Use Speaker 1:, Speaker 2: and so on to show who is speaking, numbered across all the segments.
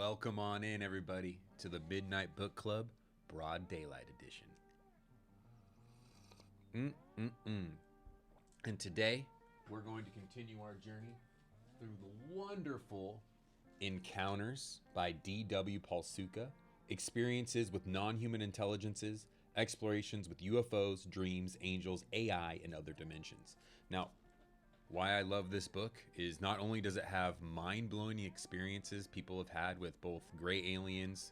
Speaker 1: Welcome on in, everybody, to the Midnight Bookclub Broad Daylight Edition. And today, we're going to continue our journey through the wonderful Encounters by DW Pasulka, experiences with non-human intelligences, explorations with UFOs, dreams, angels, AI, and other dimensions. Now, why I love this book is not only does it have mind-blowing experiences people have had with both gray aliens,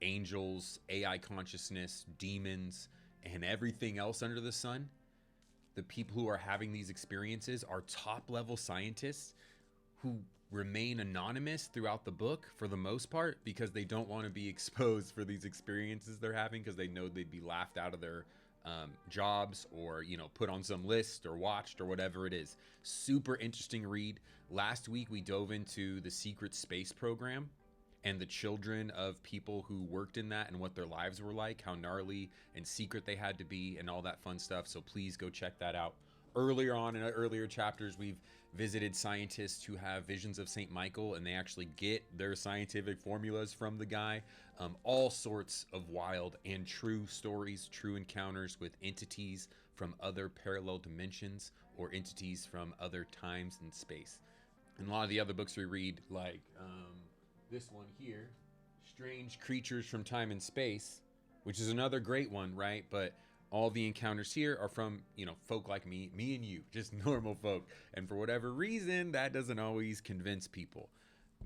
Speaker 1: angels, AI consciousness, demons, and everything else under the sun. The people who are having these experiences are top-level scientists who remain anonymous throughout the book for the most part because they don't want to be exposed for these experiences they're having because they know they'd be laughed out of their jobs or, put on some list or watched or whatever it is. Super interesting read. Last week we dove into the secret space program and the children of people who worked in that and what their lives were like, how gnarly and secret they had to be and all that fun stuff. So please go check that out. Earlier on in earlier chapters, we've visited scientists who have visions of St. Michael and they actually get their scientific formulas from the guy. All sorts of wild and true stories, true encounters with entities from other parallel dimensions or entities from other times and space. And a lot of the other books we read, like this one here, Strange Creatures from Time and Space, which is another great one, right? But all the encounters here are from, folk like me and you, just normal folk. And for whatever reason, that doesn't always convince people.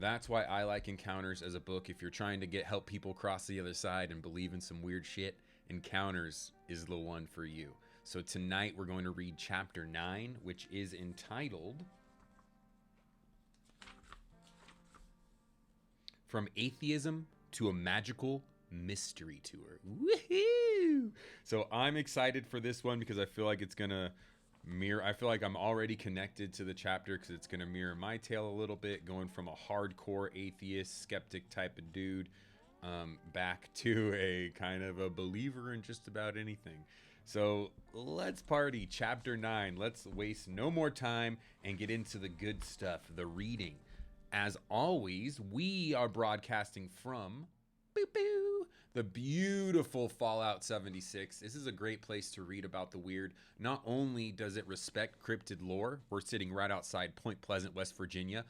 Speaker 1: That's why I like Encounters as a book. If you're trying to help people cross the other side and believe in some weird shit, Encounters is the one for you. So tonight we're going to read chapter 9, which is entitled From Atheism to a Magical Mystery Tour. Woohoo! So I'm excited for this one because I feel like it's gonna mirror. I feel like I'm already connected to the chapter because it's gonna mirror my tale a little bit, going from a hardcore atheist, skeptic type of dude back to a kind of a believer in just about anything. So let's party. Chapter 9. Let's waste no more time and get into the good stuff, the reading. As always, we are broadcasting from the beautiful Fallout 76. This is a great place to read about the weird. Not only does it respect cryptid lore, we're sitting right outside Point Pleasant, West Virginia,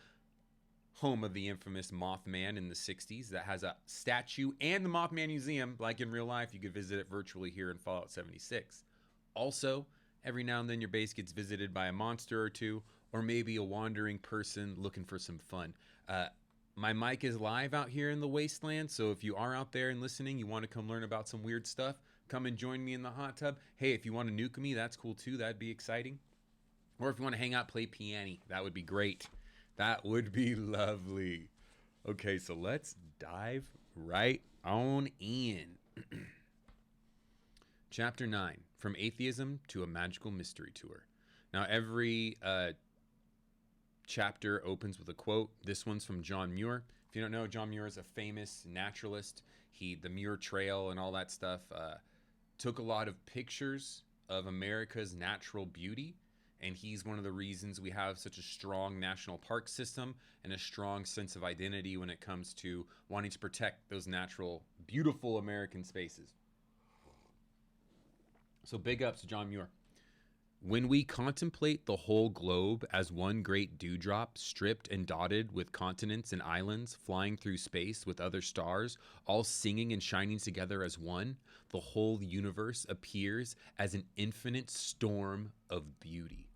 Speaker 1: home of the infamous Mothman in the 60s that has a statue and the Mothman Museum, like in real life. You could visit it virtually here in Fallout 76. Also, every now and then your base gets visited by a monster or two, or maybe a wandering person looking for some fun. My mic is live out here in the wasteland, so if you are out there and listening, you want to come learn about some weird stuff, come and join me in the hot tub. Hey, if you want to nuke me, that's cool too. That'd be exciting. Or if you want to hang out, play piano, that would be great. That would be lovely. Okay, so let's dive right on in. Chapter 9, From Atheism to a Magical Mystery Tour. Now, every chapter opens with a quote. This one's from John Muir. If you don't know, John Muir is a famous naturalist. The Muir Trail and all that stuff took a lot of pictures of America's natural beauty, and he's one of the reasons we have such a strong national park system and a strong sense of identity when it comes to wanting to protect those natural, beautiful American spaces. So big ups to John Muir. When we contemplate the whole globe as one great dewdrop, stripped and dotted with continents and islands, flying through space with other stars, all singing and shining together as one, the whole universe appears as an infinite storm of beauty.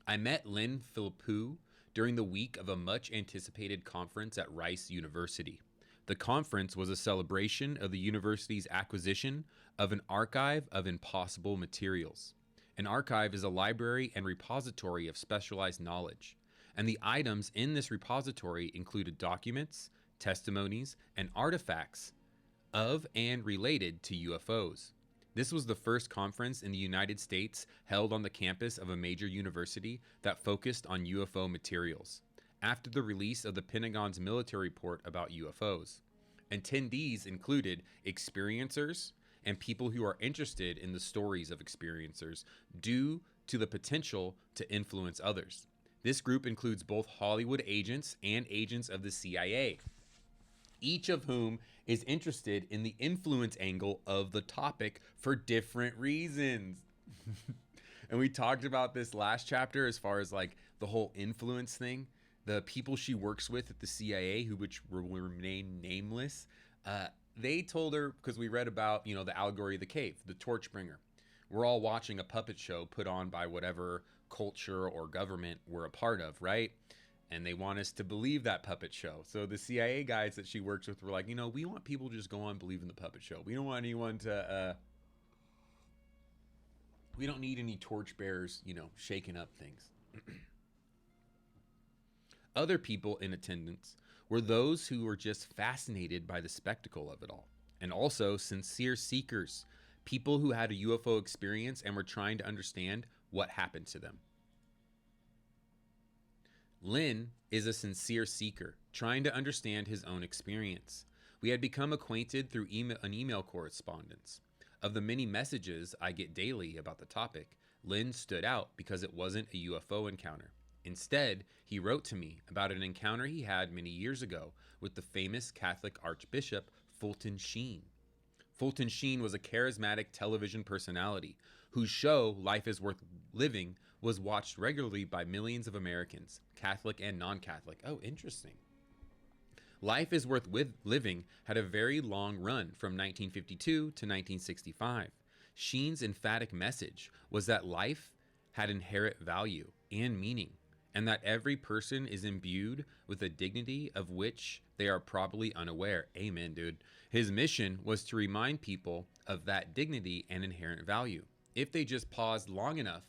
Speaker 1: I met Lynn Philippou during the week of a much-anticipated conference at Rice University. The conference was a celebration of the university's acquisition of an archive of impossible materials. An archive is a library and repository of specialized knowledge, and the items in this repository included documents, testimonies, and artifacts of and related to UFOs. This was the first conference in the United States held on the campus of a major university that focused on UFO materials, after the release of the Pentagon's military report about UFOs. Attendees included experiencers and people who are interested in the stories of experiencers due to the potential to influence others. This group includes both Hollywood agents and agents of the CIA, each of whom is interested in the influence angle of the topic for different reasons. And we talked about this last chapter as far as like the whole influence thing. The people she works with at the CIA, which will remain nameless, they told her, because we read about, the allegory of the cave, the torch bringer. We're all watching a puppet show put on by whatever culture or government we're a part of, right? And they want us to believe that puppet show. So the CIA guys that she works with were like, we want people to just go on believing the puppet show. We don't want anyone to, we don't need any torch bearers, shaking up things. Other people in attendance were those who were just fascinated by the spectacle of it all, and also sincere seekers, people who had a UFO experience and were trying to understand what happened to them. Lynn is a sincere seeker, trying to understand his own experience. We had become acquainted through an email correspondence. Of the many messages I get daily about the topic, Lynn stood out because it wasn't a UFO encounter. Instead, he wrote to me about an encounter he had many years ago with the famous Catholic Archbishop Fulton Sheen. Fulton Sheen was a charismatic television personality whose show, Life is Worth Living, was watched regularly by millions of Americans, Catholic and non-Catholic. Oh, interesting. Life is Worth Living had a very long run from 1952 to 1965. Sheen's emphatic message was that life had inherent value and meaning, and that every person is imbued with a dignity of which they are probably unaware. Amen, dude. His mission was to remind people of that dignity and inherent value, if they just paused long enough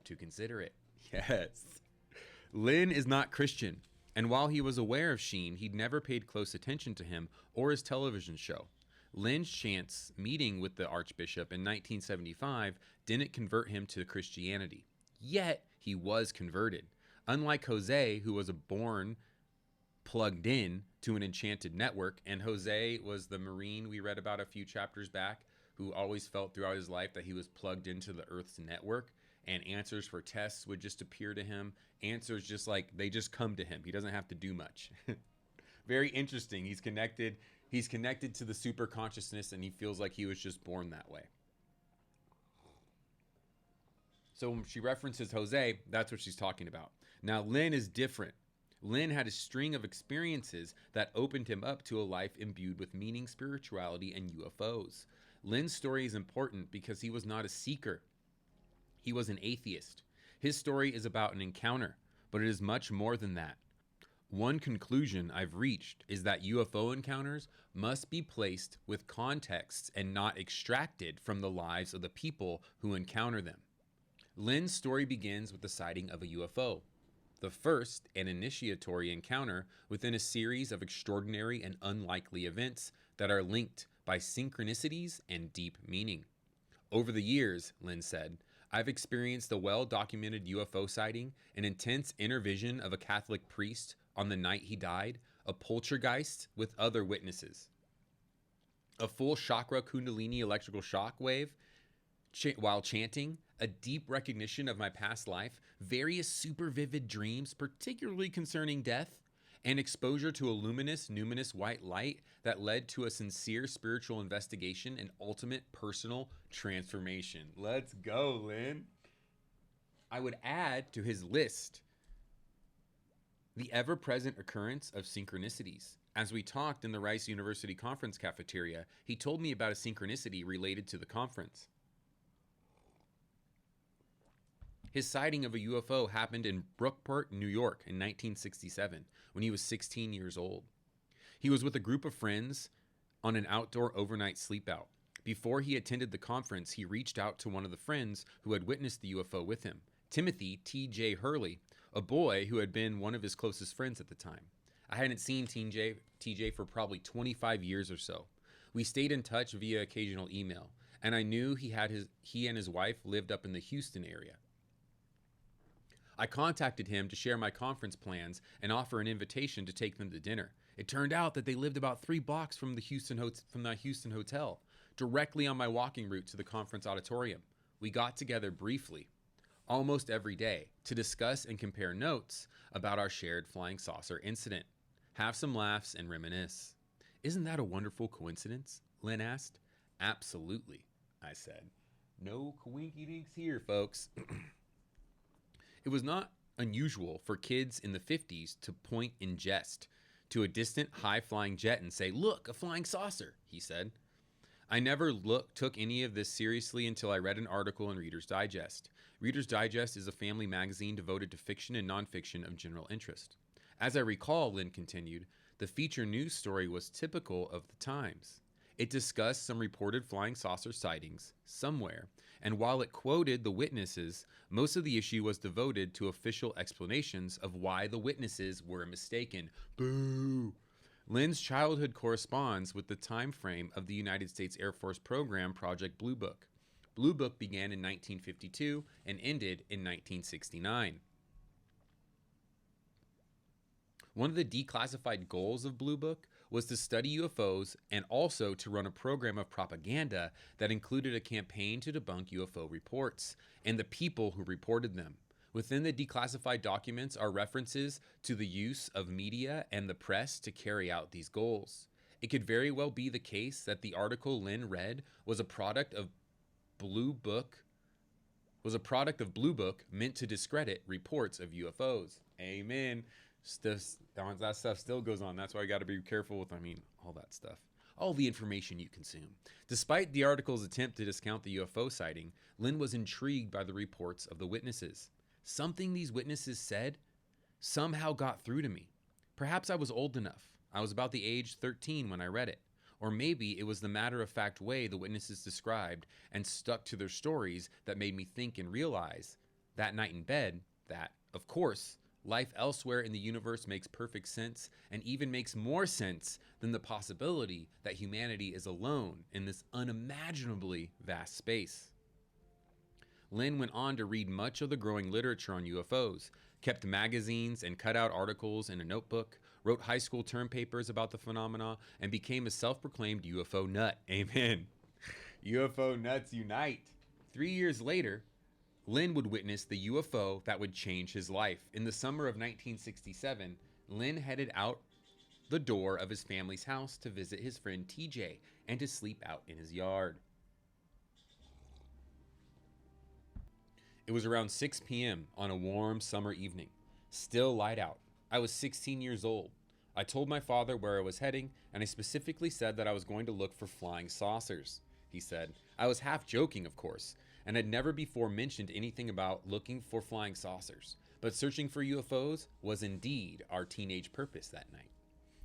Speaker 1: to consider it. Yes. Lynn is not Christian, and while he was aware of Sheen, he'd never paid close attention to him or his television show. Lynn's chance meeting with the Archbishop in 1975 didn't convert him to Christianity. Yet, he was converted. Unlike Jose, who was born plugged in to an enchanted network, and Jose was the Marine we read about a few chapters back, who always felt throughout his life that he was plugged into the Earth's network, and answers for tests would just appear to him. Answers just like, they just come to him. He doesn't have to do much. Very interesting. He's connected to the super consciousness, and he feels like he was just born that way. So when she references Jose, that's what she's talking about. Now, Lynn is different. Lynn had a string of experiences that opened him up to a life imbued with meaning, spirituality, and UFOs. Lynn's story is important because he was not a seeker. He was an atheist. His story is about an encounter, but it is much more than that. One conclusion I've reached is that UFO encounters must be placed with contexts and not extracted from the lives of the people who encounter them. Lynn's story begins with the sighting of a UFO, the first and initiatory encounter within a series of extraordinary and unlikely events that are linked by synchronicities and deep meaning. Over the years, Lynn said, I've experienced a well-documented UFO sighting, an intense inner vision of a Catholic priest on the night he died, a poltergeist with other witnesses, a full chakra kundalini electrical shock wave while chanting, a deep recognition of my past life, various super vivid dreams, particularly concerning death, and exposure to a luminous, numinous white light that led to a sincere spiritual investigation and ultimate personal transformation. Let's go, Lynn. I would add to his list the ever-present occurrence of synchronicities. As we talked in the Rice University conference cafeteria, he told me about a synchronicity related to the conference. His sighting of a UFO happened in Brookport, New York in 1967 when he was 16 years old. He was with a group of friends on an outdoor overnight sleepout. Before he attended the conference, he reached out to one of the friends who had witnessed the UFO with him, Timothy T.J. Hurley, a boy who had been one of his closest friends at the time. I hadn't seen TJ for probably 25 years or so. We stayed in touch via occasional email, and I knew he and his wife lived up in the Houston area. I contacted him to share my conference plans and offer an invitation to take them to dinner. It turned out that they lived about 3 blocks from the Houston hotel, directly on my walking route to the conference auditorium. We got together briefly. almost every day to discuss and compare notes about our shared flying saucer incident, have some laughs, and reminisce. Isn't that a wonderful coincidence? Lynn asked. Absolutely, I said. No coinky-dinks here, folks. It was not unusual for kids in the 50s to point in jest to a distant high-flying jet and say, "Look, a flying saucer," he said. I never took any of this seriously until I read an article in Reader's Digest. Reader's Digest is a family magazine devoted to fiction and nonfiction of general interest. As I recall, Lynn continued, the feature news story was typical of the times. It discussed some reported flying saucer sightings somewhere, and while it quoted the witnesses, most of the issue was devoted to official explanations of why the witnesses were mistaken. Boo! Lynn's childhood corresponds with the time frame of the United States Air Force program Project Blue Book. Blue Book began in 1952 and ended in 1969. One of the declassified goals of Blue Book was to study UFOs and also to run a program of propaganda that included a campaign to debunk UFO reports and the people who reported them. Within the declassified documents are references to the use of media and the press to carry out these goals. It could very well be the case that the article Lynn read was a product of Blue Book meant to discredit reports of UFOs. Amen. That stuff still goes on. That's why you got to be careful with, all that stuff. All the information you consume. Despite the article's attempt to discount the UFO sighting, Lynn was intrigued by the reports of the witnesses. Something these witnesses said somehow got through to me. Perhaps I was old enough. I was about the age 13 when I read it. Or maybe it was the matter-of-fact way the witnesses described and stuck to their stories that made me think and realize that night in bed that, of course, life elsewhere in the universe makes perfect sense and even makes more sense than the possibility that humanity is alone in this unimaginably vast space. Lynn went on to read much of the growing literature on UFOs, kept magazines and cut out articles in a notebook, wrote high school term papers about the phenomena, and became a self-proclaimed UFO nut. Amen. UFO nuts unite. 3 years later, Lynn would witness the UFO that would change his life. In the summer of 1967, Lynn headed out the door of his family's house to visit his friend TJ and to sleep out in his yard. It was around 6 p.m. on a warm summer evening. Still light out. I was 16 years old. I told my father where I was heading, and I specifically said that I was going to look for flying saucers. He said. I was half joking, of course, and had never before mentioned anything about looking for flying saucers. But searching for UFOs was indeed our teenage purpose that night.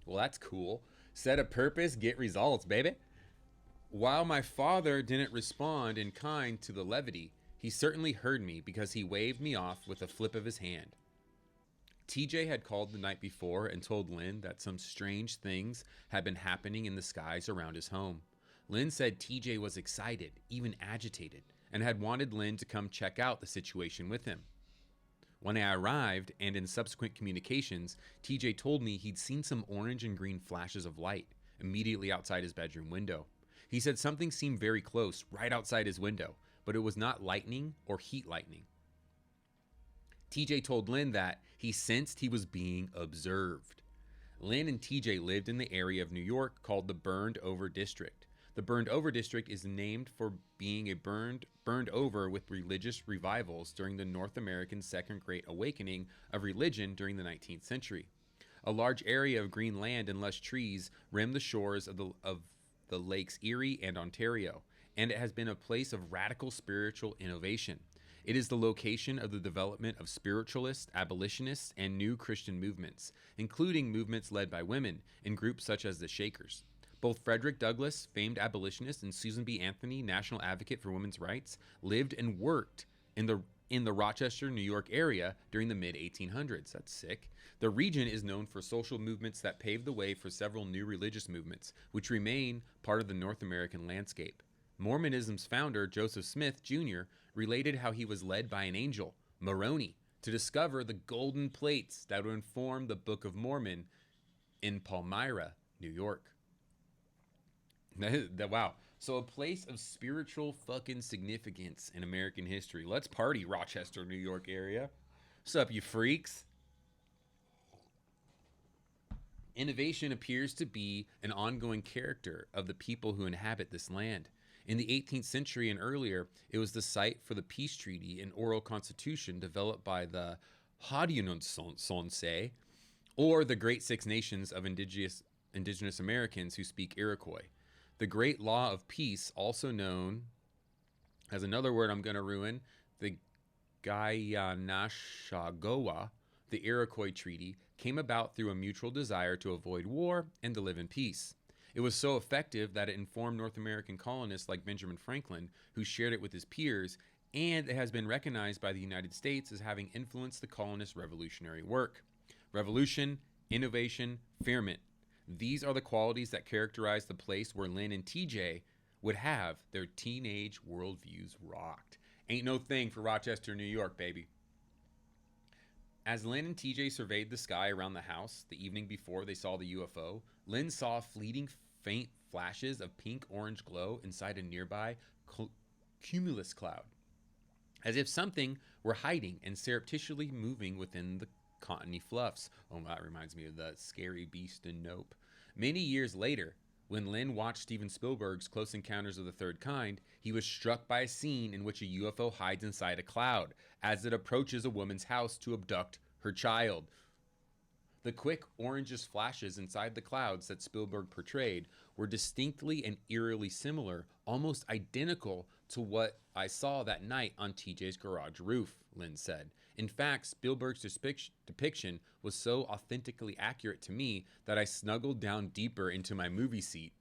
Speaker 1: Well, that's cool. Set a purpose, get results, baby. While my father didn't respond in kind to the levity, he certainly heard me because he waved me off with a flip of his hand. TJ had called the night before and told Lynn that some strange things had been happening in the skies around his home. Lynn said TJ was excited, even agitated, and had wanted Lynn to come check out the situation with him. When I arrived, and in subsequent communications, TJ told me he'd seen some orange and green flashes of light immediately outside his bedroom window. He said something seemed very close, right outside his window, but it was not lightning or heat lightning. TJ told Lynn that he sensed he was being observed. Lynn and TJ lived in the area of New York called the Burned Over District. The Burned Over District is named for being a burned over with religious revivals during the North American Second Great Awakening of religion during the 19th century. A large area of green land and lush trees rim the shores of the lakes Erie and Ontario, and it has been a place of radical spiritual innovation. It is the location of the development of spiritualist, abolitionists, and new Christian movements, including movements led by women in groups such as the Shakers. Both Frederick Douglass, famed abolitionist, and Susan B. Anthony, national advocate for women's rights, lived and worked in the Rochester, New York area during the mid-1800s. That's sick. The region is known for social movements that paved the way for several new religious movements, which remain part of the North American landscape. Mormonism's founder, Joseph Smith, Jr., related how he was led by an angel, Moroni, to discover the golden plates that would inform the Book of Mormon in Palmyra, New York. Wow. So a place of spiritual fucking significance in American history. Let's party, Rochester, New York area. What's up, you freaks? Innovation appears to be an ongoing character of the people who inhabit this land. In the 18th century and earlier, it was the site for the peace treaty and oral constitution developed by the Haudenosaunee, or the Great Six Nations of indigenous Americans who speak Iroquois. The Great Law of Peace, also known as another word I'm going to ruin, the Gayanashagowa, the Iroquois Treaty, came about through a mutual desire to avoid war and to live in peace. It was so effective that it informed North American colonists like Benjamin Franklin, who shared it with his peers, and it has been recognized by the United States as having influenced the colonists' revolutionary work. Revolution, innovation, ferment. These are the qualities that characterize the place where Lynn and TJ would have their teenage worldviews rocked. Ain't no thing for Rochester, New York, baby. As Lynn and TJ surveyed the sky around the house the evening before they saw the UFO, Lynn saw fleeting faint flashes of pink-orange glow inside a nearby cumulus cloud, as if something were hiding and surreptitiously moving within the cottony fluffs. Oh, that reminds me of the scary beast in Nope. Many years later, when Lynn watched Steven Spielberg's Close Encounters of the Third Kind, he was struck by a scene in which a UFO hides inside a cloud as it approaches a woman's house to abduct her child. The quick orangish flashes inside the clouds that Spielberg portrayed were distinctly and eerily similar, almost identical to what I saw that night on TJ's garage roof, Lynn said. In fact, Spielberg's depiction was so authentically accurate to me that I snuggled down deeper into my movie seat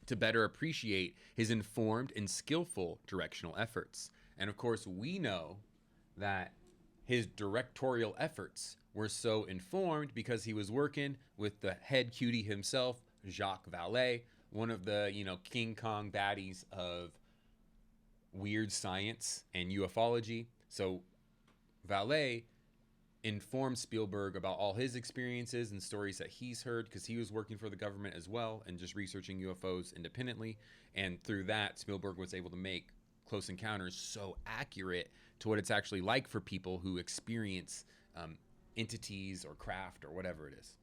Speaker 1: to better appreciate his informed and skillful directional efforts. And of course, we know that his directorial efforts were so informed because he was working with the head cutie himself, Jacques Vallée, one of the, King Kong baddies of weird science and ufology. So Vallée informed Spielberg about all his experiences and stories that he's heard because he was working for the government as well and just researching UFOs independently. And through that, Spielberg was able to make Close Encounters so accurate to what it's actually like for people who experience entities or craft or whatever it is.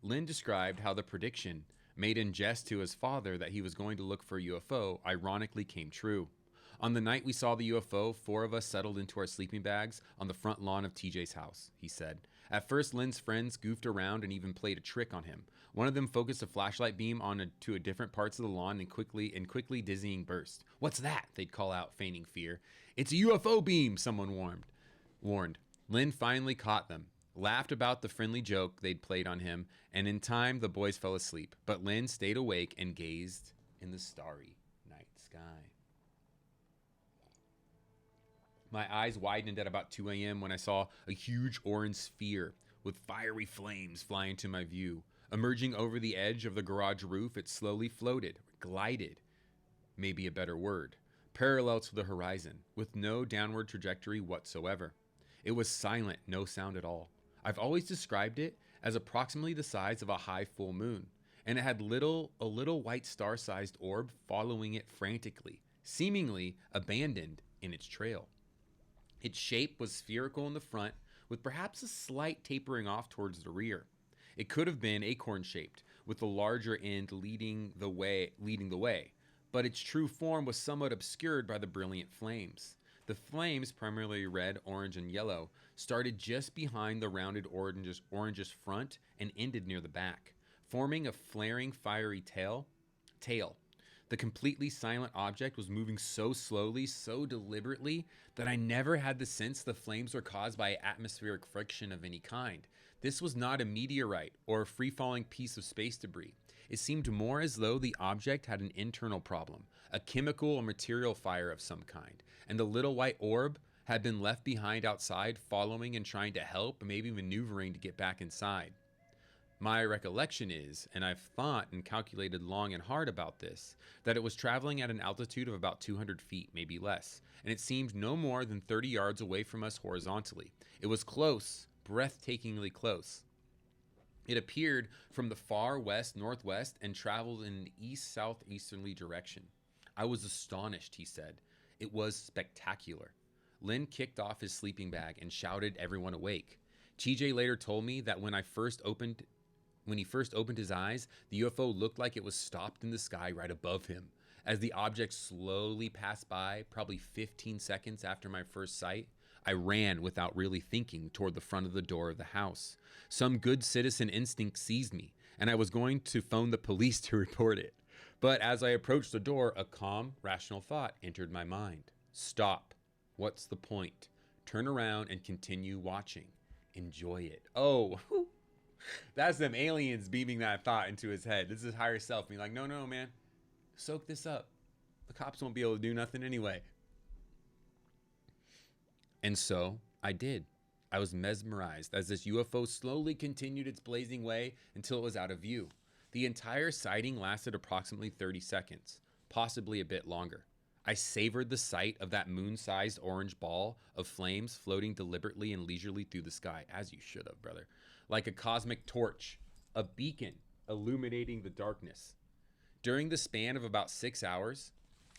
Speaker 1: Lynn described how the prediction made in jest to his father that he was going to look for a UFO ironically came true. On the night we saw the UFO, 4 of us settled into our sleeping bags on the front lawn of TJ's house, he said. At first, Lynn's friends goofed around and even played a trick on him. One of them focused a flashlight beam to a different parts of the lawn in quickly dizzying bursts. "What's that?" they'd call out, feigning fear. "It's a UFO beam," someone warned. Lynn finally caught them, laughed about the friendly joke they'd played on him, and in time the boys fell asleep. But Lynn stayed awake and gazed in the starry night sky. My eyes widened at about 2 a.m. when I saw a huge orange sphere with fiery flames fly into my view. Emerging over the edge of the garage roof, it slowly floated, glided, maybe a better word, parallel to the horizon, with no downward trajectory whatsoever. It was silent, no sound at all. I've always described it as approximately the size of a high full moon, and it had a little white star-sized orb following it frantically, seemingly abandoned in its trail. Its shape was spherical in the front, with perhaps a slight tapering off towards the rear. It could have been acorn-shaped, with the larger end leading the way, but its true form was somewhat obscured by the brilliant flames. The flames, primarily red, orange, and yellow, started just behind the rounded orangish front and ended near the back, forming a flaring, fiery tail. The completely silent object was moving so slowly, so deliberately, that I never had the sense the flames were caused by atmospheric friction of any kind. This was not a meteorite or a free-falling piece of space debris. It seemed more as though the object had an internal problem, a chemical or material fire of some kind, and the little white orb had been left behind outside, following and trying to help, maybe maneuvering to get back inside. My recollection is, and I've thought and calculated long and hard about this, that it was traveling at an altitude of about 200 feet, maybe less, and it seemed no more than 30 yards away from us horizontally. It was close, breathtakingly close. It appeared from the far west northwest and traveled in an east southeasterly direction. I was astonished, he said. It was spectacular. Lynn kicked off his sleeping bag and shouted everyone awake. TJ later told me that when he first opened his eyes, the UFO looked like it was stopped in the sky right above him. As the object slowly passed by, probably 15 seconds after my first sight, I ran without really thinking toward the front of the door of the house. Some good citizen instinct seized me, and I was going to phone the police to report it. But as I approached the door, a calm, rational thought entered my mind. Stop. What's the point? Turn around and continue watching. Enjoy it. Oh, that's them aliens beaming that thought into his head. This is higher self being like, no, man. Soak this up. The cops won't be able to do nothing anyway. And so I did. I was mesmerized as this UFO slowly continued its blazing way until it was out of view. The entire sighting lasted approximately 30 seconds, possibly a bit longer. I savored the sight of that moon-sized orange ball of flames floating deliberately and leisurely through the sky, as you should have, brother, like a cosmic torch, a beacon illuminating the darkness. During the span of about 6 hours,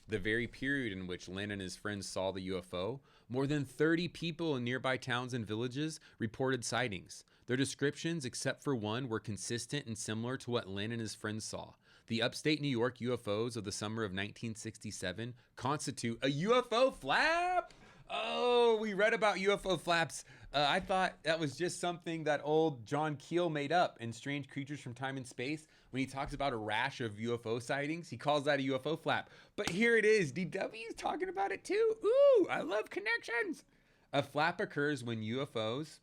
Speaker 1: the very period in which Lynn and his friends saw the UFO, more than 30 people in nearby towns and villages reported sightings. Their descriptions, except for one, were consistent and similar to what Lynn and his friends saw. The upstate New York UFOs of the summer of 1967 constitute a UFO flap. Oh, we read about UFO flaps. I thought that was just something that old John Keel made up in Strange Creatures from Time and Space. When he talks about a rash of UFO sightings, he calls that a UFO flap. But here it is. DW's talking about it too. Ooh, I love connections. A flap occurs when UFOs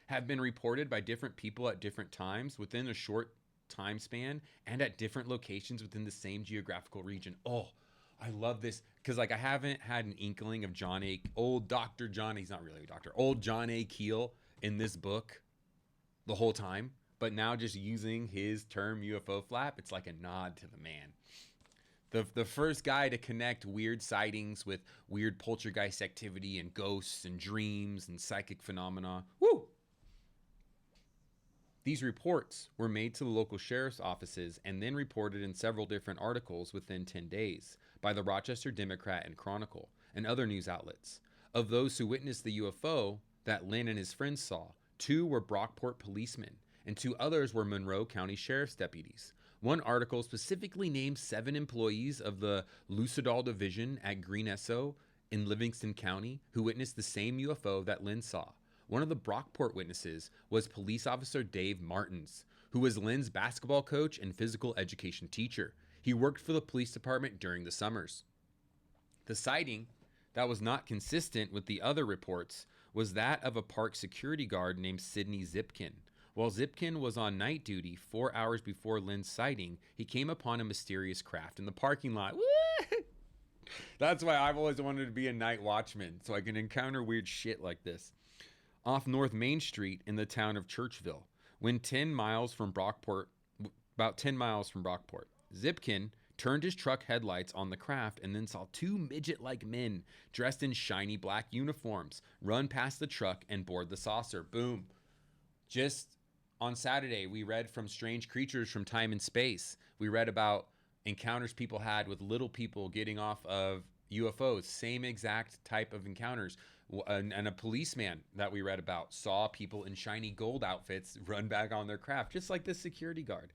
Speaker 1: have been reported by different people at different times within a short time span and at different locations within the same geographical region. Oh, I love this because I haven't had an inkling of old Dr. John, he's not really a doctor, old John A. Keel in this book the whole time. But now just using his term UFO flap, it's like a nod to the man. The first guy to connect weird sightings with weird poltergeist activity and ghosts and dreams and psychic phenomena. Woo! These reports were made to the local sheriff's offices and then reported in several different articles within 10 days by the Rochester Democrat and Chronicle and other news outlets. Of those who witnessed the UFO that Lynn and his friends saw, 2 were Brockport policemen and 2 others were Monroe County Sheriff's deputies. One article specifically named 7 employees of the Lucidol Division at Green Esso in Livingston County who witnessed the same UFO that Lynn saw. One of the Brockport witnesses was police officer Dave Martins, who was Lynn's basketball coach and physical education teacher. He worked for the police department during the summers. The sighting that was not consistent with the other reports was that of a park security guard named Sidney Zipkin. While Zipkin was on night duty 4 hours before Lynn's sighting, he came upon a mysterious craft in the parking lot. That's why I've always wanted to be a night watchman, so I can encounter weird shit like this. Off North Main Street in the town of Churchville, about 10 miles from Brockport, Zipkin turned his truck headlights on the craft and then saw 2 midget-like men dressed in shiny black uniforms run past the truck and board the saucer. Boom. Just on Saturday, we read from Strange Creatures from Time and Space. We read about encounters people had with little people getting off of UFOs. Same exact type of encounters. And a policeman that we read about saw people in shiny gold outfits run back on their craft, just like this security guard.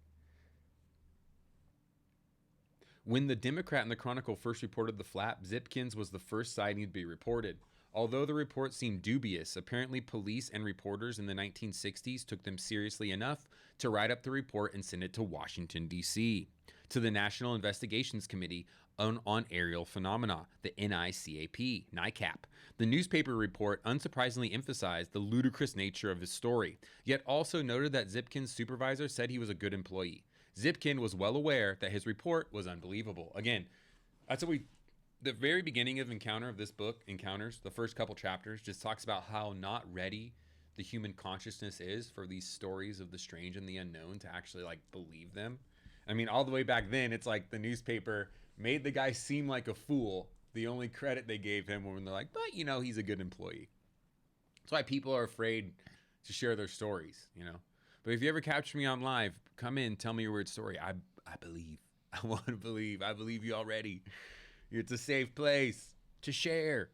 Speaker 1: When the Democrat and the Chronicle first reported the flap, Zipkins was the first sighting to be reported. Although the report seemed dubious, apparently police and reporters in the 1960s took them seriously enough to write up the report and send it to Washington, D.C., to the National Investigations Committee on Aerial Phenomena, the NICAP. The newspaper report unsurprisingly emphasized the ludicrous nature of his story, yet also noted that Zipkin's supervisor said he was a good employee. Zipkin was well aware that his report was unbelievable. Again, that's what the very beginning of this book, Encounters, the first couple chapters, just talks about how not ready the human consciousness is for these stories of the strange and the unknown to actually believe them. I mean, all the way back then, it's like the newspaper made the guy seem like a fool. The only credit they gave him when they're like, but he's a good employee. That's why people are afraid to share their stories, But if you ever capture me on live, come in, tell me your weird story. I believe. I want to believe. I believe you already. It's a safe place to share.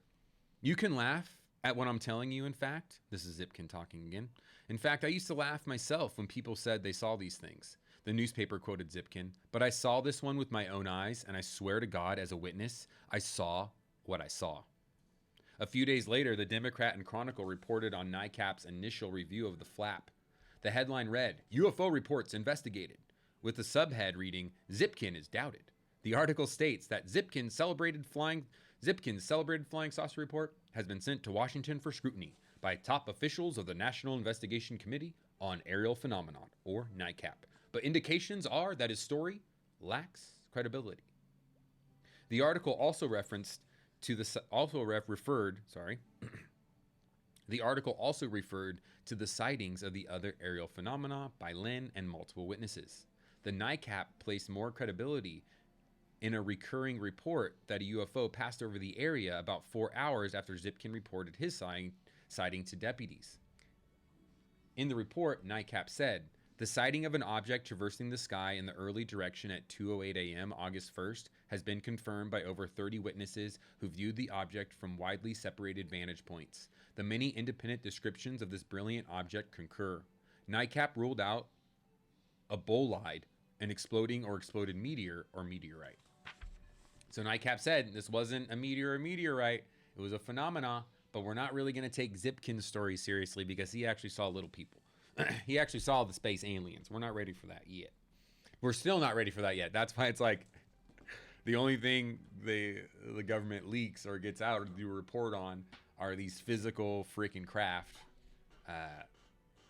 Speaker 1: You can laugh at what I'm telling you, in fact. This is Zipkin talking again. In fact, I used to laugh myself when people said they saw these things. The newspaper quoted Zipkin, but I saw this one with my own eyes, and I swear to God, as a witness, I saw what I saw. A few days later, the Democrat and Chronicle reported on NICAP's initial review of the flap. The headline read, UFO reports investigated, with the subhead reading, Zipkin is doubted. The article states that Zipkin's celebrated flying saucer report has been sent to Washington for scrutiny by top officials of the National Investigation Committee on Aerial Phenomenon, or NICAP. But indications are that his story lacks credibility. The article also referred to the sightings of the other aerial phenomena by Lynn and multiple witnesses. The NICAP placed more credibility in a recurring report that a UFO passed over the area about 4 hours after Zipkin reported his sighting to deputies. In the report, NICAP said, the sighting of an object traversing the sky in the early direction at 2:08 a.m. August 1st has been confirmed by over 30 witnesses who viewed the object from widely separated vantage points. The many independent descriptions of this brilliant object concur. NICAP ruled out a bolide, an exploding or exploded meteor or meteorite. So NICAP said this wasn't a meteor or meteorite, it was a phenomena, but we're not really going to take Zipkin's story seriously because he actually saw little people. He actually saw the space aliens. We're not ready for that yet. We're still not ready for that yet. That's why it's like the only thing the government leaks or gets out or do a report on are these physical freaking craft.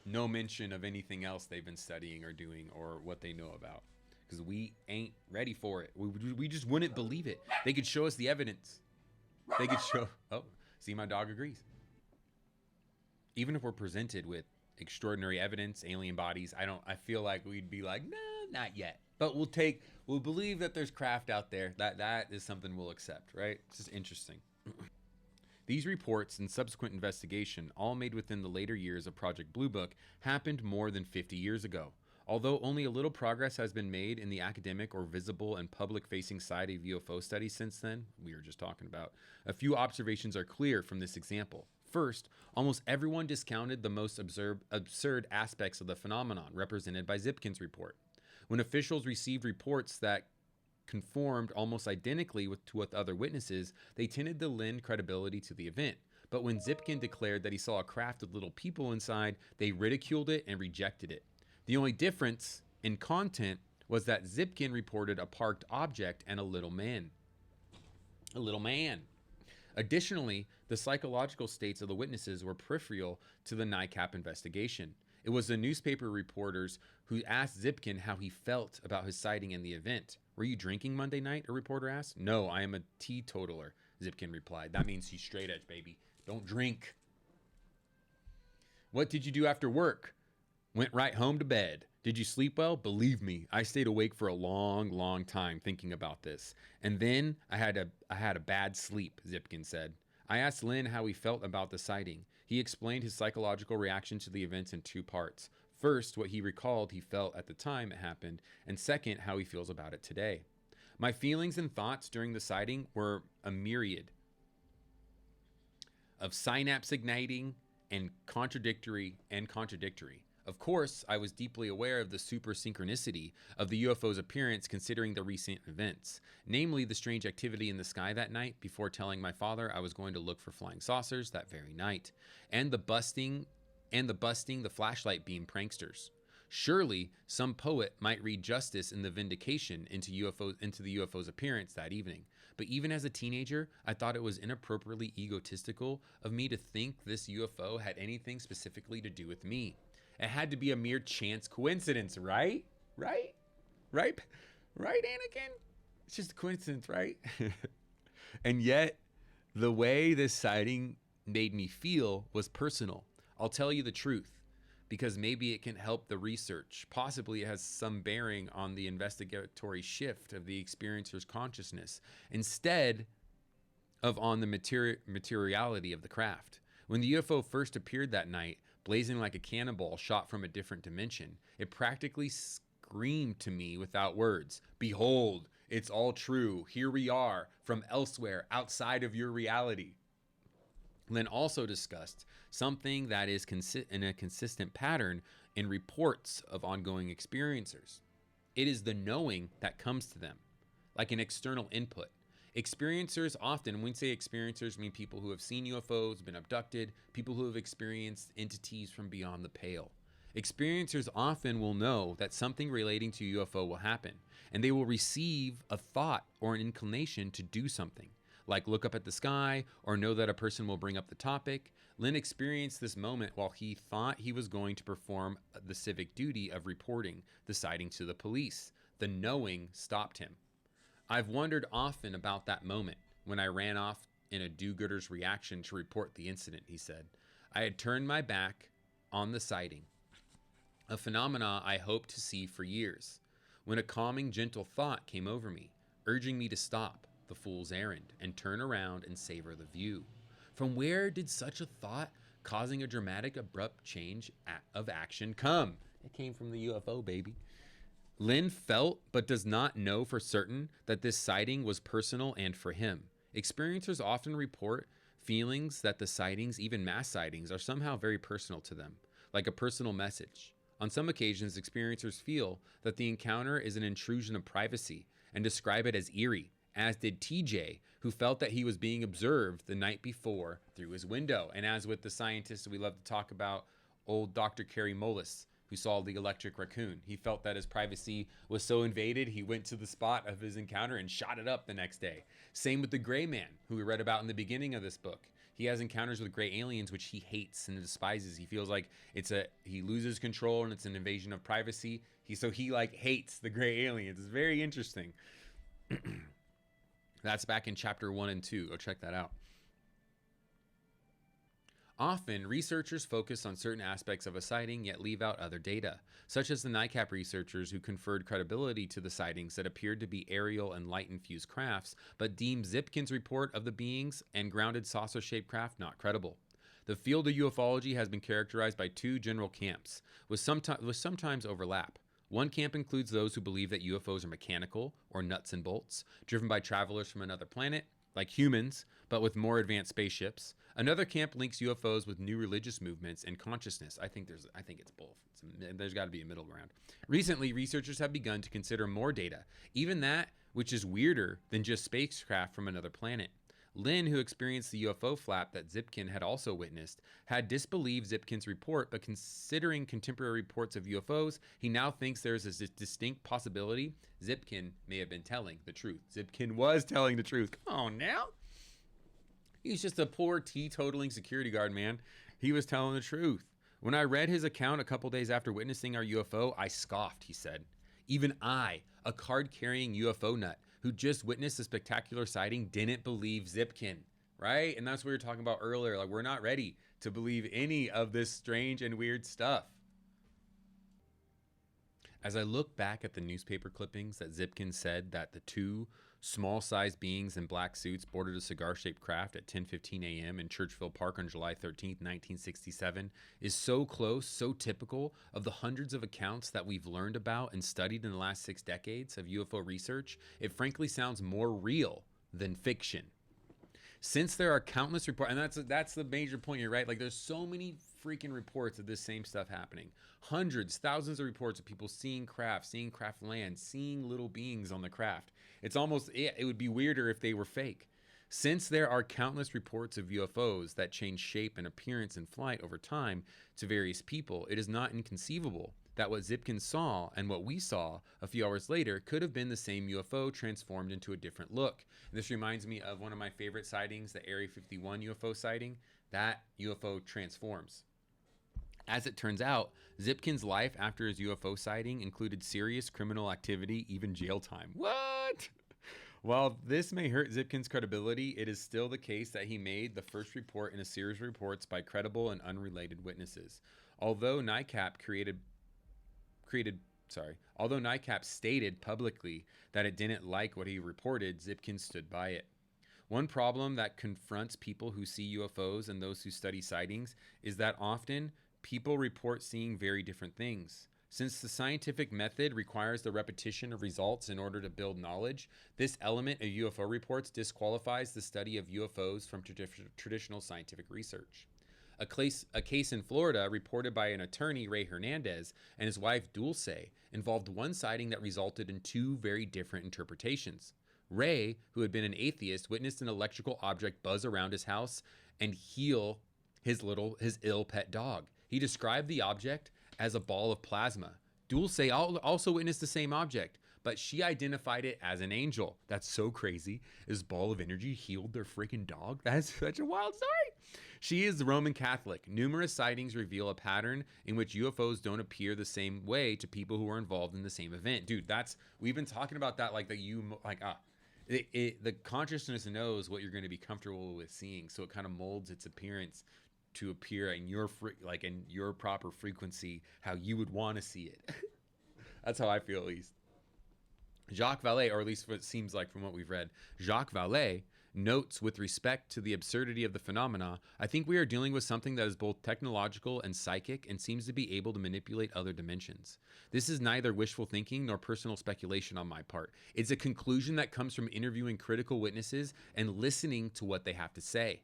Speaker 1: No mention of anything else they've been studying or doing or what they know about. Because we ain't ready for it. We just wouldn't believe it. They could show us the evidence. They could show... Oh, see, my dog agrees. Even if we're presented with extraordinary evidence, alien bodies, I feel like we'd be like, no, not yet. But we'll believe that there's craft out there. That is something we'll accept, right? It's just interesting. These reports and subsequent investigation, all made within the later years of Project Blue Book, happened more than 50 years ago. Although only a little progress has been made in the academic or visible and public-facing side of UFO studies since then, we were just talking about, a few observations are clear from this example. First, almost everyone discounted the most absurd aspects of the phenomenon represented by Zipkin's report. When officials received reports that conformed almost identically with other witnesses, they tended to lend credibility to the event. But when Zipkin declared that he saw a craft with little people inside, they ridiculed it and rejected it. The only difference in content was that Zipkin reported a parked object and a little man. A little man. Additionally, the psychological states of the witnesses were peripheral to the NICAP investigation. It was the newspaper reporters who asked Zipkin how he felt about his sighting in the event. Were you drinking Monday night? A reporter asked. No, I am a teetotaler, Zipkin replied. That means he's straight edge, baby. Don't drink. What did you do after work? Went right home to bed. Did you sleep well? Believe me, I stayed awake for a long, long time thinking about this. And then I had a bad sleep, Zipkin said. I asked Lynn how he felt about the sighting. He explained his psychological reaction to the events in two parts. First, what he recalled he felt at the time it happened, and second, how he feels about it today. My feelings and thoughts during the sighting were a myriad of synapse igniting and contradictory. Of course, I was deeply aware of the super synchronicity of the UFO's appearance considering the recent events, namely the strange activity in the sky that night before telling my father I was going to look for flying saucers that very night, and the busting the flashlight beam pranksters. Surely some poet might read justice in the vindication into the UFO's appearance that evening. But even as a teenager, I thought it was inappropriately egotistical of me to think this UFO had anything specifically to do with me. It had to be a mere chance coincidence, right? Right, Anakin? It's just a coincidence, right? And yet, the way this sighting made me feel was personal. I'll tell you the truth, because maybe it can help the research. Possibly it has some bearing on the investigatory shift of the experiencer's consciousness, instead of on the materiality of the craft. When the UFO first appeared that night, blazing like a cannonball shot from a different dimension. It practically screamed to me without words, "Behold, it's all true. Here we are, from elsewhere, outside of your reality." Lynn also discussed something that is in a consistent pattern in reports of ongoing experiencers. It is the knowing that comes to them, like an external input. Experiencers often, when we say experiencers, mean people who have seen UFOs, been abducted, people who have experienced entities from beyond the pale. Experiencers often will know that something relating to UFO will happen, and they will receive a thought or an inclination to do something, like look up at the sky or know that a person will bring up the topic. Lynn experienced this moment while he thought he was going to perform the civic duty of reporting the sighting to the police. The knowing stopped him. I've wondered often about that moment when I ran off in a do-gooder's reaction to report the incident, he said. I had turned my back on the sighting, a phenomena I hoped to see for years, when a calming, gentle thought came over me, urging me to stop the fool's errand and turn around and savor the view. From where did such a thought, causing a dramatic, abrupt change of action, come? It came from the UFO, baby. Lynn felt, but does not know for certain, that this sighting was personal and for him. Experiencers often report feelings that the sightings, even mass sightings, are somehow very personal to them, like a personal message. On some occasions, experiencers feel that the encounter is an intrusion of privacy and describe it as eerie, as did TJ, who felt that he was being observed the night before through his window. And as with the scientists we love to talk about, old Dr. Kerry Mullis, who saw the electric raccoon. He felt that his privacy was so invaded, he went to the spot of his encounter and shot it up the next day. Same with the gray man, who we read about in the beginning of this book. He has encounters with gray aliens, which he hates and despises. He feels like he loses control and it's an invasion of privacy. He hates the gray aliens. It's very interesting. That's back in chapter 1 and 2. Go check that out. Often, researchers focus on certain aspects of a sighting yet leave out other data, such as the NICAP researchers who conferred credibility to the sightings that appeared to be aerial and light-infused crafts, but deemed Zipkin's report of the beings and grounded saucer-shaped craft not credible. The field of ufology has been characterized by two general camps, with sometimes overlap. One camp includes those who believe that UFOs are mechanical, or nuts and bolts, driven by travelers from another planet, like humans, but with more advanced spaceships. Another camp links UFOs with new religious movements and consciousness. I think it's both. There's got to be a middle ground. Recently, researchers have begun to consider more data, even that which is weirder than just spacecraft from another planet. Lynn, who experienced the UFO flap that Zipkin had also witnessed, had disbelieved Zipkin's report, but considering contemporary reports of UFOs, he now thinks there's a distinct possibility Zipkin may have been telling the truth. Zipkin was telling the truth. Come on now. He's just a poor teetotaling security guard, man. He was telling the truth. When I read his account a couple days after witnessing our UFO, I scoffed, he said. Even I, a card-carrying UFO nut who just witnessed a spectacular sighting, didn't believe Zipkin, right? And that's what we were talking about earlier. Like, we're not ready to believe any of this strange and weird stuff. As I look back at the newspaper clippings that Zipkin said that the two small-sized beings in black suits boarded a cigar-shaped craft at 10:15 a.m. in Churchville Park on July 13th, 1967, is so close, so typical of the hundreds of accounts that we've learned about and studied in the last 6 decades of UFO research, it frankly sounds more real than fiction. Since there are countless reports, and that's the major point here, right? Like, there's so many freaking reports of this same stuff happening. Hundreds, thousands of reports of people seeing craft land, seeing little beings on the craft. It's almost, it would be weirder if they were fake. Since there are countless reports of UFOs that change shape and appearance in flight over time to various people, it is not inconceivable that what Zipkin saw and what we saw a few hours later could have been the same UFO transformed into a different look. And this reminds me of one of my favorite sightings, the Area 51 UFO sighting. That UFO transforms. As it turns out, Zipkin's life after his UFO sighting included serious criminal activity, even jail time. What? While this may hurt Zipkin's credibility, it is still the case that he made the first report in a series of reports by credible and unrelated witnesses. Although NICAP stated publicly that it didn't like what he reported, Zipkin stood by it. One problem that confronts people who see UFOs and those who study sightings is that often people report seeing very different things. Since the scientific method requires the repetition of results in order to build knowledge, this element of UFO reports disqualifies the study of UFOs from traditional scientific research. A case in Florida reported by an attorney, Ray Hernandez, and his wife, Dulce, involved one sighting that resulted in two very different interpretations. Ray, who had been an atheist, witnessed an electrical object buzz around his house and heal his ill pet dog. He described the object as a ball of plasma. Dulce also witnessed the same object, but she identified it as an angel. That's so crazy. This ball of energy healed their freaking dog? That's such a wild story. She is Roman Catholic. Numerous sightings reveal a pattern in which UFOs don't appear the same way to people who are involved in the same event. Dude, we've been talking about that, the consciousness knows what you're going to be comfortable with seeing, so it kind of molds its appearance to appear in your proper frequency, how you would want to see it. That's how I feel, at least. Jacques Vallée, or at least what it seems like from what we've read, Jacques Vallée notes, with respect to the absurdity of the phenomena, I think we are dealing with something that is both technological and psychic and seems to be able to manipulate other dimensions. This is neither wishful thinking nor personal speculation on my part. It's a conclusion that comes from interviewing critical witnesses and listening to what they have to say.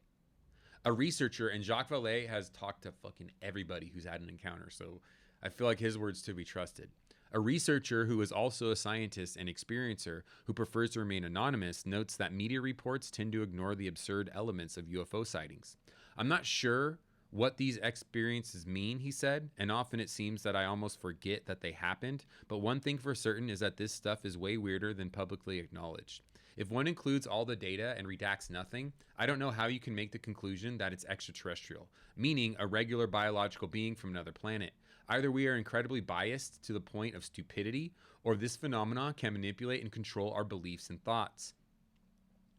Speaker 1: A researcher, and Jacques Vallée has talked to fucking everybody who's had an encounter, so I feel like his word's to be trusted. A researcher who is also a scientist and experiencer who prefers to remain anonymous notes that media reports tend to ignore the absurd elements of UFO sightings. I'm not sure what these experiences mean, he said, and often it seems that I almost forget that they happened, but one thing for certain is that this stuff is way weirder than publicly acknowledged. If one includes all the data and redacts nothing, I don't know how you can make the conclusion that it's extraterrestrial, meaning a regular biological being from another planet. Either we are incredibly biased to the point of stupidity, or this phenomenon can manipulate and control our beliefs and thoughts.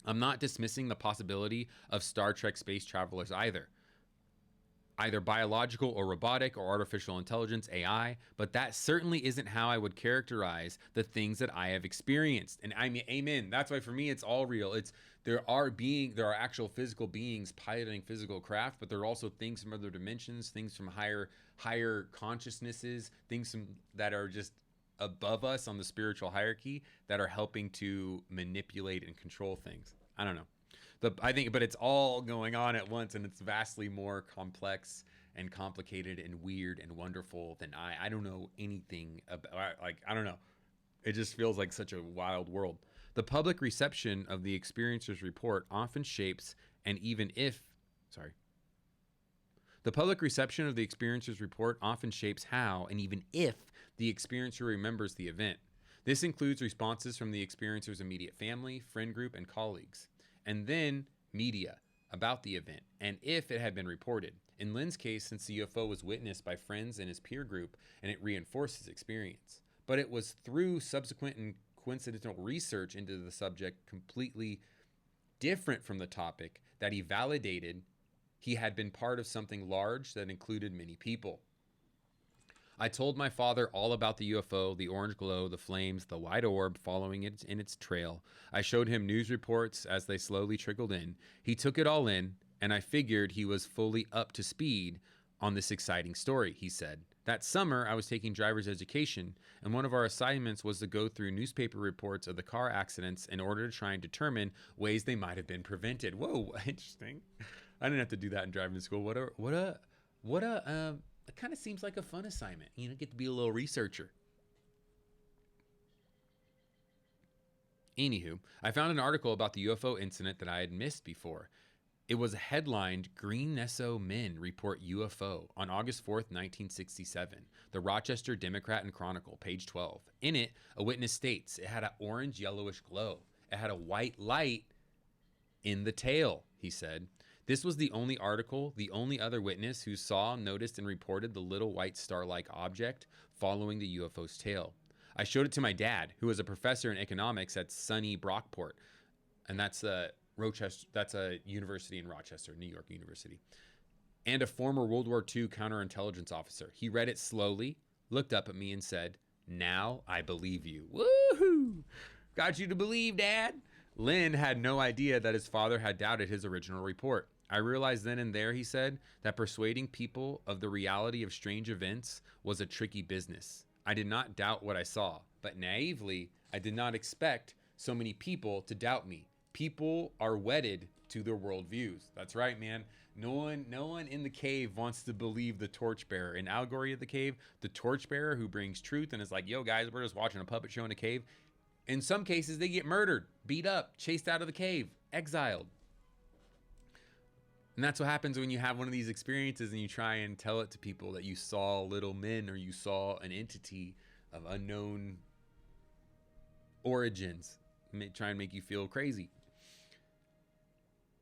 Speaker 1: I'm not dismissing the possibility of Star Trek space travelers either biological or robotic or artificial intelligence, AI, but that certainly isn't how I would characterize the things that I have experienced. And I mean, amen. That's why for me, it's all real. There are actual physical beings piloting physical craft, but there are also things from other dimensions, things from higher consciousnesses, things that are just above us on the spiritual hierarchy that are helping to manipulate and control things. I don't know. But it's all going on at once, and it's vastly more complex and complicated and weird and wonderful than I don't know anything about. I don't know. It just feels like such a wild world. The public reception of the experiencer's report often shapes, The public reception of the experiencer's report often shapes how, and even if, the experiencer remembers the event. This includes responses from the experiencer's immediate family, friend group, and colleagues. And then media about the event, and if it had been reported. In Lynn's case, since the UFO was witnessed by friends and his peer group, and it reinforced his experience. But it was through subsequent and coincidental research into the subject, completely different from the topic, that he validated he had been part of something large that included many people. I told my father all about the UFO, the orange glow, the flames, the white orb following it in its trail. I showed him news reports as they slowly trickled in. He took it all in, and I figured he was fully up to speed on this exciting story, he said. That summer, I was taking driver's education, and one of our assignments was to go through newspaper reports of the car accidents in order to try and determine ways they might have been prevented. Whoa, interesting. I didn't have to do that in driving school. It kind of seems like a fun assignment. Get to be a little researcher. Anywho, I found an article about the UFO incident that I had missed before. It was headlined, Green Nesso Men Report UFO on August 4th, 1967. The Rochester Democrat and Chronicle, page 12. In it, a witness states it had an orange-yellowish glow. It had a white light in the tail, he said. This was the only article, the only other witness who saw, noticed, and reported the little white star-like object following the UFO's tail. I showed it to my dad, who was a professor in economics at SUNY Brockport, and that's a university in Rochester, New York University, and a former World War II counterintelligence officer. He read it slowly, looked up at me, and said, "Now I believe you." Woohoo! Got you to believe, Dad. Lynn had no idea that his father had doubted his original report. I realized then and there, he said, that persuading people of the reality of strange events was a tricky business. I did not doubt what I saw, but naively, I did not expect so many people to doubt me. People are wedded to their worldviews. That's right, man. No one in the cave wants to believe the torchbearer. In Allegory of the Cave, the torchbearer who brings truth and is like, yo, guys, we're just watching a puppet show in a cave. In some cases, they get murdered, beat up, chased out of the cave, exiled. And that's what happens when you have one of these experiences and you try and tell it to people that you saw little men or you saw an entity of unknown origins. Try and make you feel crazy.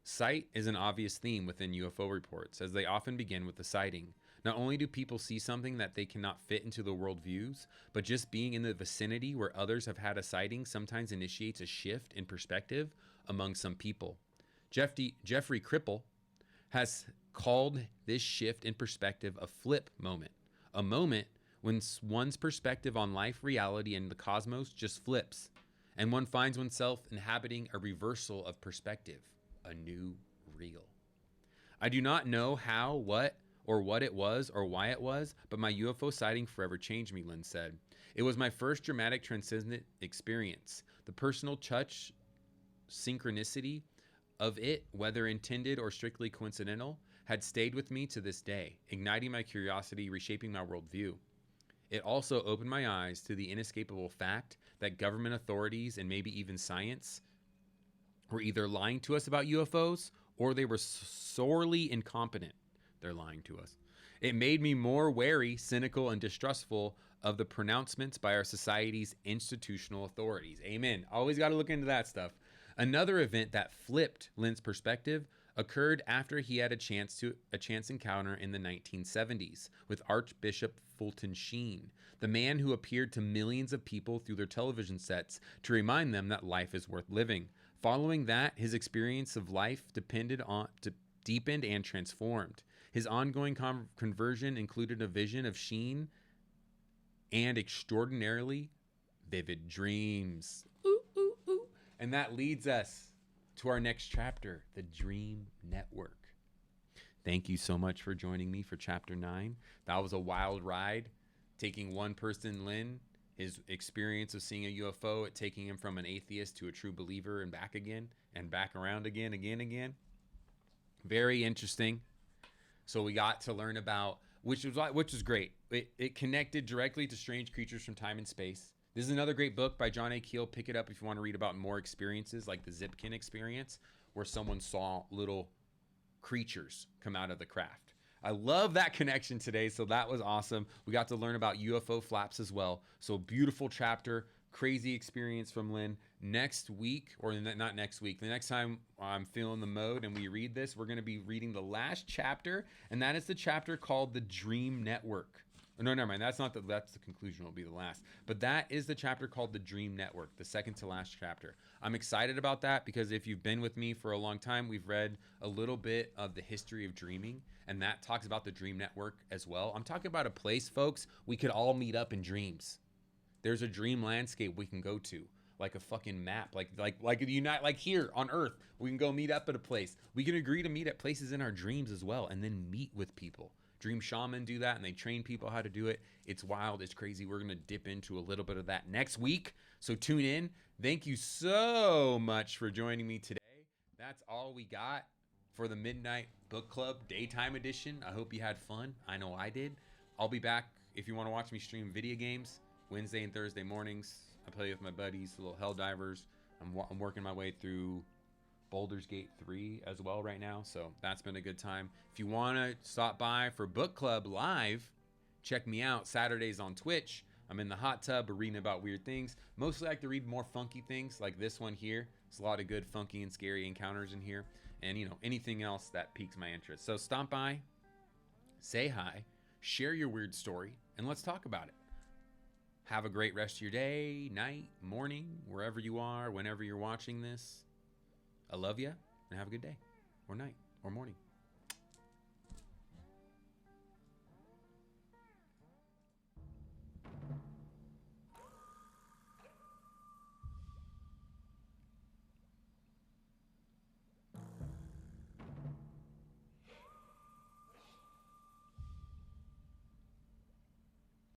Speaker 1: Sight is an obvious theme within UFO reports, as they often begin with the sighting. Not only do people see something that they cannot fit into the worldviews, but just being in the vicinity where others have had a sighting sometimes initiates a shift in perspective among some people. Jeffrey Kripal has called this shift in perspective a flip moment, a moment when one's perspective on life, reality, and the cosmos just flips, and one finds oneself inhabiting a reversal of perspective, a new real. I do not know how, what it was or why it was, but my UFO sighting forever changed me, Lynn said. It was my first dramatic transcendent experience. The personal touch, synchronicity of it, whether intended or strictly coincidental, had stayed with me to this day, igniting my curiosity, reshaping my worldview. It also opened my eyes to the inescapable fact that government authorities and maybe even science were either lying to us about UFOs or they were sorely incompetent. They're lying to us. It made me more wary, cynical, and distrustful of the pronouncements by our society's institutional authorities. Amen. Always got to look into that stuff. Another event that flipped Lynn's perspective occurred after he had a chance encounter in the 1970s with Archbishop Fulton Sheen, the man who appeared to millions of people through their television sets to remind them that life is worth living. Following that, his experience of life deepened and transformed. His ongoing conversion included a vision of Sheen and extraordinarily vivid dreams. Ooh, ooh, ooh. And that leads us to our next chapter, the Dream Network. Thank you so much for joining me for Chapter 9. That was a wild ride, taking one person, Lynn, his experience of seeing a UFO, it taking him from an atheist to a true believer and back again, and back around again. Very interesting. So we got to learn about, which was great. It connected directly to strange creatures from time and space. This is another great book by John A. Keel. Pick it up if you want to read about more experiences like the Zipkin experience, where someone saw little creatures come out of the craft. I love that connection today, so that was awesome. We got to learn about UFO flaps as well. So beautiful chapter, crazy experience from Lynn. Next week, or not next week, the next time I'm feeling the mode and we read this, we're going to be reading the last chapter, and that is the chapter called The Dream Network. No, never mind. That's the conclusion. It'll be the last. But that is the chapter called The Dream Network, the second to last chapter. I'm excited about that because if you've been with me for a long time, we've read a little bit of the history of dreaming, and that talks about the Dream Network as well. I'm talking about a place, folks, we could all meet up in dreams. There's a dream landscape we can go to, like a fucking map, like here on Earth, we can go meet up at a place. We can agree to meet at places in our dreams as well, and then meet with people. Dream shaman do that, and they train people how to do it. It's wild. It's crazy. We're going to dip into a little bit of that next week, so tune in. Thank you so much for joining me today. That's all we got for the Midnight Book Club Daytime Edition. I hope you had fun. I know I did. I'll be back if you want to watch me stream video games Wednesday and Thursday mornings. I play with my buddies, the little Helldivers. I'm working my way through Baldur's Gate 3 as well right now, so that's been a good time. If you want to stop by for Book Club Live, check me out Saturdays on Twitch. I'm in the hot tub reading about weird things. Mostly I like to read more funky things like this one here. There's a lot of good funky and scary encounters in here, and anything else that piques my interest. So stop by, say hi, share your weird story, and let's talk about it. Have a great rest of your day, night, morning, wherever you are, whenever you're watching this. I love you, and have a good day, or night, or morning.